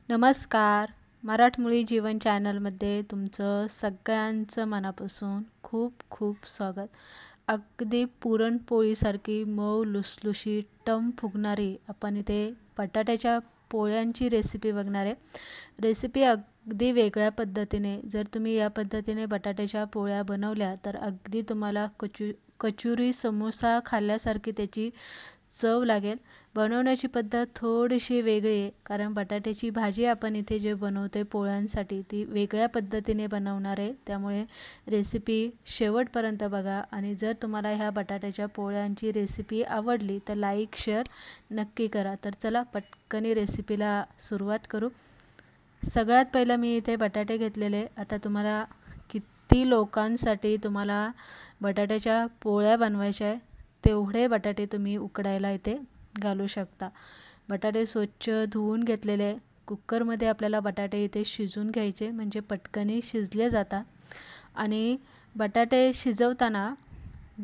नमस्कार. मराठमोळी जीवन चॅनलमध्ये तुमचं सगळ्यांचं मनापासून खूप खूप स्वागत. अगदी पुरणपोळीसारखी मऊ लुसलुशीत टम फुगणारी आपण इथे बटाट्याच्या पोळ्यांची रेसिपी बघणार आहे. रेसिपी अगदी वेगळ्या पद्धतीने. जर तुम्ही या पद्धतीने बटाट्याच्या पोळ्या बनवल्या तर अगदी तुम्हाला कचुरी समोसा खाल्ल्यासारखी त्याची चव लागेल. बनवण्याची पद्धत थोडीशी वेगळी आहे, कारण बटाट्याची भाजी आपण इथे जे बनवते पोळ्यांसाठी ती वेगळ्या पद्धतीने बनवणार आहे. त्यामुळे रेसिपी शेवटपर्यंत बघा आणि जर तुम्हाला ह्या बटाट्याच्या पोळ्यांची रेसिपी आवडली तर लाईक शेअर नक्की करा. तर चला पटकनी रेसिपीला सुरुवात करू. सगळ्यात पहिलं मी इथे बटाटे घेतलेले. आता तुम्हाला किती लोकांसाठी तुम्हाला बटाट्याच्या पोळ्या बनवायच्या आहे तेवढे बटाटे तुम्ही उकडायला इथे घालू शकता. बटाटे स्वच्छ धुवून घेतलेले. कुकरमध्ये आपल्याला बटाटे इथे शिजून घ्यायचे, म्हणजे पटकनी शिजले जातात. आणि बटाटे शिजवताना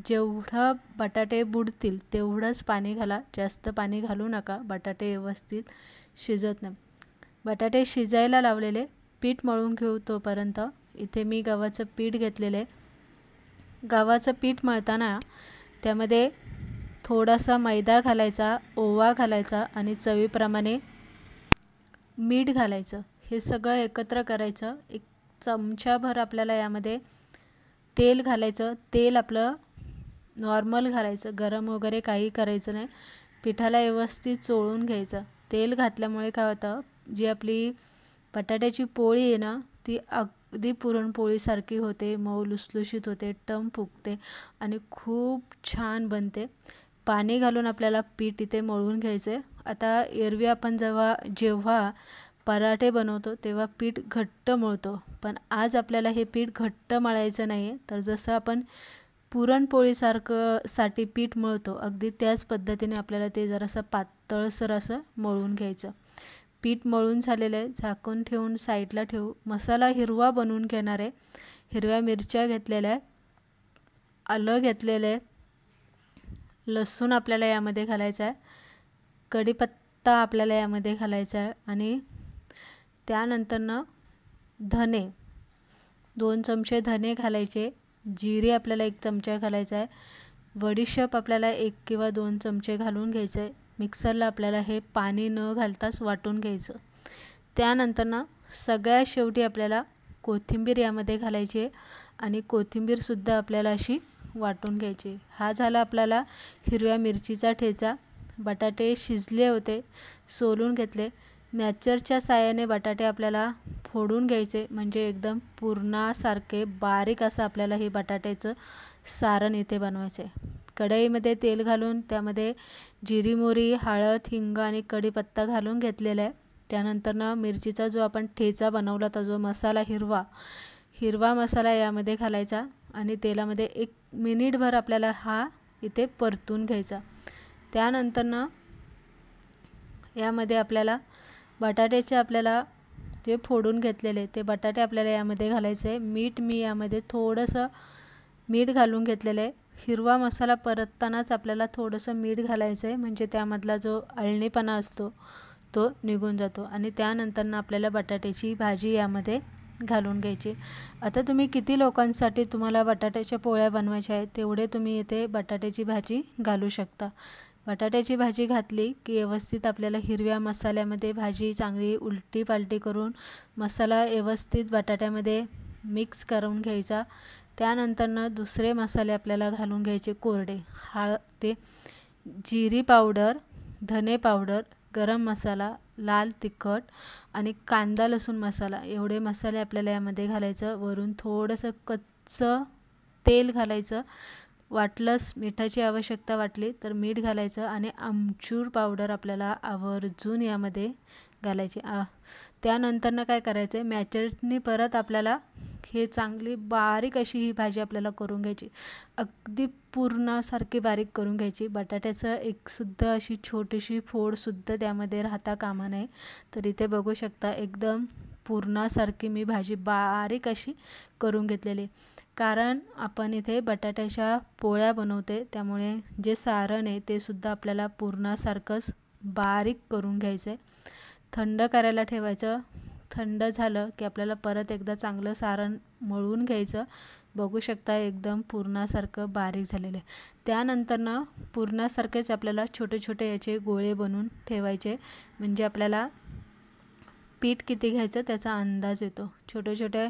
जेवढं बटाटे बुडतील तेवढंच पाणी घाला, जास्त पाणी घालू नका, बटाटे व्यवस्थित शिजत नाही. बटाटे शिजायला लावलेले. पीठ मळून घेऊ तोपर्यंत. इथे मी गव्हाचं पीठ घेतलेले. गव्हाचं पीठ मळताना त्यामध्ये थोडासा मैदा घालायचा, ओवा घालायचा आणि चवीप्रमाणे मीठ घालायचं. हे सगळं एकत्र करायचं. एक चमचाभर आपल्याला यामध्ये तेल घालायचं. तेल आपलं नॉर्मल घालायचं, गरम वगैरे काही करायचं नाही. पिठाला व्यवस्थित चोळून घ्यायचं. तेल घातल्यामुळे काय होतं, जी आपली बटाट्याची पोळी आहे ना ती अगदी पुरणपोळीसारखी होते, मऊ लुसलुशीत होते, टम फुगते आणि खूप छान बनते. पाणी घालून आपल्याला पीठ इथे मळून घ्यायचे. आता एरवी आपण जेव्हा पराठे बनवतो तेव्हा पीठ घट्ट मळतो, पण आज आपल्याला हे पीठ घट्ट मळायचं नाही. तर जसं आपण साठी पीठ मळतो अगदी त्याच पद्धतीने आपल्याला ते जरासं पातळसर असं मळून घ्यायचं. पीठ मळून झालेलं आहे. झाकून ठेवून साईडला ठेवू. मसाला हिरवा बनवून घेणार आहे. हिरव्या मिरच्या घेतलेल्या आहे, आलं घेतलेलं आहे, लसूण आपल्याला यामध्ये घालायचा आहे, कढीपत्ता आपल्याला यामध्ये घालायचा आहे आणि त्यानंतरनं धने 2 चमचे धने घालायचे. जिरे आपल्याला 1 चमचा घालायचा आहे. बडीशेप आपल्याला 1 किंवा 2 चमचे घालून घ्यायचं आहे. मिक्सरला आपल्याला हे पाणी न घालताच वाटून घ्यायचं. त्यानंतरनं सगळ्यात शेवटी आपल्याला कोथिंबीर यामध्ये घालायची आहे आणि कोथिंबीरसुद्धा आपल्याला अशी वाटून घ्यायची. हा झाला आपल्याला हिरव्या मिरचीचा ठेचा. बटाटे शिजले होते, सोलून घेतले. मॅचरच्या साहाय्याने बटाटे आपल्याला फोडून घ्यायचे, म्हणजे एकदम पुरणासारखे बारीक असं आपल्याला हे बटाट्याचं सारण इथे बनवायचं आहे. कढईमध्ये तेल घालून त्यामध्ये जिरी, मोहरी, हळद, हिंग आणि कढीपत्ता घालून घेतलेला आहे. त्यानंतरनं मिरचीचा जो आपण ठेचा बनवला होता, जो मसाला हिरवा मसाला यामध्ये घालायचा आणि तेलामध्ये 1 मिनिटभर आपल्याला हा इथे परतून घ्यायचा. त्यानंतरनं यामध्ये आपल्याला बटाट्याचे आपल्याला जे फोडून घेतलेले ते बटाटे आपल्याला यामध्ये घालायचे. मीठ मी यामध्ये थोडंसं मीठ घालून घेतलेलं आहे. हिरवा मसाला परततानाच आपल्याला थोडंसं मीठ घालायचं आहे, म्हणजे त्यामधला जो अळणीपणा असतो तो निघून जातो. आणि त्यानंतरनं आपल्याला बटाट्याची भाजी यामध्ये घालून घ्यायची. आता तुम्ही किती लोकांसाठी तुम्हाला बटाट्याच्या पोळ्या बनवायच्या आहेत तेवढे तुम्ही इथे बटाट्याची भाजी घालू शकता. बटाट्याची भाजी घातली की व्यवस्थित आपल्याला हिरव्या मसाल्यामध्ये भाजी चांगली उलटी पालटी करून मसाला व्यवस्थित बटाट्यामध्ये मिक्स करून घ्यायचा. त्यानंतरनं दुसरे मसाले आपल्याला घालून घ्यायचे कोरडे. ते जिरी पावडर, धने पावडर, गरम मसाला, लाल तिखट आणि कांदा लसूण मसाला एवढे मसाले आपल्याला यामध्ये घालायचं. वरून थोडंसं कच्चं तेल घालायचं. वाटलंच मिठाची आवश्यकता वाटली तर मीठ घालायचं आणि आमचूर पावडर आपल्याला आवर्जून यामध्ये घालायची. त्यानंतरनं काय करायचं, मॅचरनी परत आपल्याला हे चांगली बारीक अशी ही भाजी आपल्याला करून घ्यायची. अगदी पुरणासारखी बारीक करून घ्यायची. बटाट्याचं एकसुद्धा अशी छोटीशी फोडसुद्धा त्यामध्ये राहता कामा नये. तर इथे बघू शकता एकदम पुरणासारखी मी भाजी बारीक अशी करून घेतलेली. कारण आपण इथे बटाट्याच्या पोळ्या बनवते, त्यामुळे जे सारण आहे ते सुद्धा आपल्याला पुरणासारखंच बारीक करून घ्यायचं आहे. थंड करायला ठेवायचं. थंड झालं की आपल्याला परत एकदा चांगलं सारण मळून घ्यायचं. बघू शकता एकदम पुरणासारखं बारीक झालेलं आहे. त्यानंतर पुरणासारखेच आपल्याला छोटे छोटे याचे गोळे बनवून ठेवायचे, म्हणजे आपल्याला पीठ किती घ्यायचं त्याचा अंदाज येतो. छोटे छोटे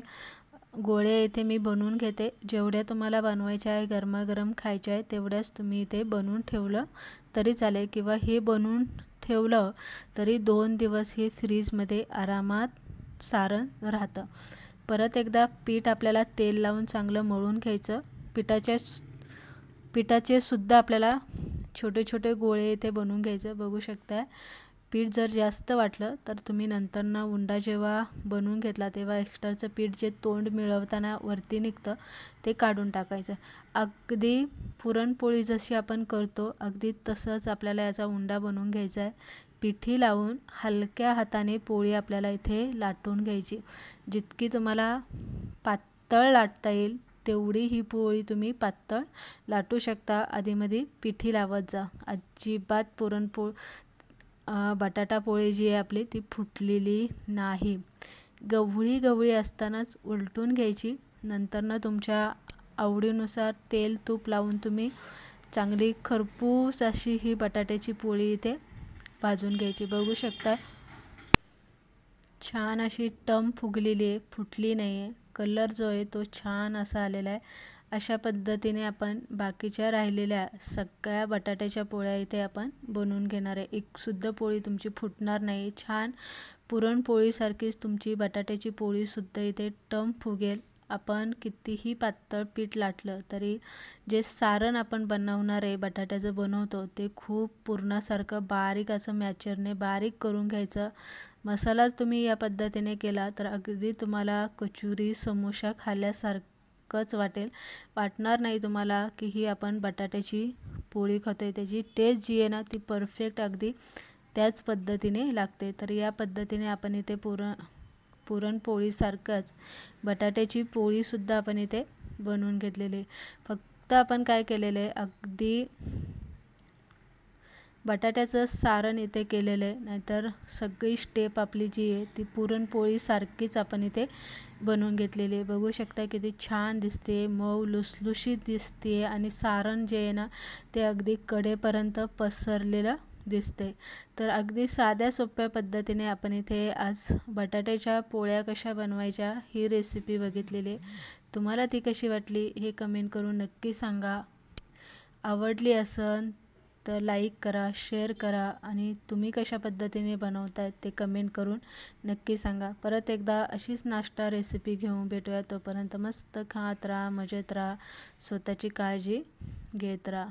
गोळे इथे मी बनवून घेते. जेवढ्या तुम्हाला बनवायच्या आहे, गरमागरम खायच्या आहे, तेवढ्याच तुम्ही इथे बनवून ठेवलं तरी चालेल, किंवा हे बनवून ठेवलं तरी 2 दिवस हे फ्रीजमध्ये आरामात सारण राहतं. परत एकदा पीठ आपल्याला तेल लावून चांगलं मळून घ्यायचं. पिठाचे सुद्धा आपल्याला छोटे छोटे गोळे इथे बनवून घ्यायचं. बघू शकता पीठ जर जास्त वाटलं तर तुम्ही नंतर उंडा जेव्हा बनवून घेतला तेव्हा एक्स्ट्राचं पीठ जे तोंड मिळवताना वरती निघतं ते काढून टाकायचं. अगदी पुरणपोळी जशी आपण करतो अगदी तसंच आपल्याला याचा उंडा बनवून घ्यायचा आहे. पिठी लावून हलक्या हाताने पोळी आपल्याला इथे लाटून घ्यायची. जितकी तुम्हाला पातळ लाटता येईल तेवढी ही पोळी तुम्ही पातळ लाटू शकता. आधीमध्ये पिठी लावत जा. अजिबात बटाटा पोळी जी आहे आपली ती फुटलेली नाही. गवळी गवळी असतानाच उलटून घ्यायची. नंतर तुमच्या आवडीनुसार तेल तूप लावून तुम्ही चांगली खरपूस अशी ही बटाट्याची पोळी इथे भाजून घ्यायची. बघू शकता छान अशी टम फुगलेली आहे, फुटली नाही आहे. कलर जो आहे तो छान असा आलेला आहे. अशा पद्धतीने आपण बाकीच्या राहिलेल्या सगळ्या बटाट्याच्या पोळ्या इथे आपण बनवून घेणार आहे. एक सुद्धा पोळी तुमची फुटणार नाही. छान पुरणपोळीसारखीच तुमची बटाट्याची पोळी सुद्धा इथे टम फुगेल. आपण कितीही पातळ पीठ लाटलं तरी जे सारण आपण बनवणार आहे, बटाट्याचं बनवतो, ते खूप पुरणासारखं बारीक असं मॅचरने बारीक करून घ्यायचं. मसालाच तुम्ही या पद्धतीने केला तर अगदी तुम्हाला कचोरी समोसा खाल्ल्यासारखंच वाटणार नाही तुम्हाला की ही आपण बटाट्याची पोळी खातोय. त्याची टेस्ट जी आहे ना ती परफेक्ट अगदी त्याच पद्धतीने लागते. तर या पद्धतीने आपण इथे पुरणपोळीसारखंच बटाट्याची पोळीसुद्धा आपण इथे बनवून घेतलेली. फक्त आपण काय केलेलं आहे, अगदी बटाट्याचं सारण इथे केलेलं आहे. नाहीतर सगळी स्टेप आपली जी आहे ती पुरणपोळीसारखीच आपण इथे बनवून घेतलेली आहे. बघू शकता किती छान दिसते, मऊ लुसलुशीत दिसते आणि सारण जे आहे ना ते अगदी कडेपर्यंत पसरलेलं दिसते. तर अगदी साध्या सोप्या पद्धतीने आपण इथे आज बटाट्याच्या पोळ्या कशा बनवायच्या ही रेसिपी बघितलेली. तुम्हाला ती कशी वाटली हे कमेंट करून नक्की सांगा. आवडली असेल तर लाईक करा, शेअर करा आणि तुम्ही कशा पद्धतीने बनवताय ते कमेंट करून नक्की सांगा. परत एकदा अशीच नाश्ता रेसिपी घेऊन भेटूया. तोपर्यंत मस्त खात राहा, मजेत राहा, स्वतःची काळजी घेत राहा.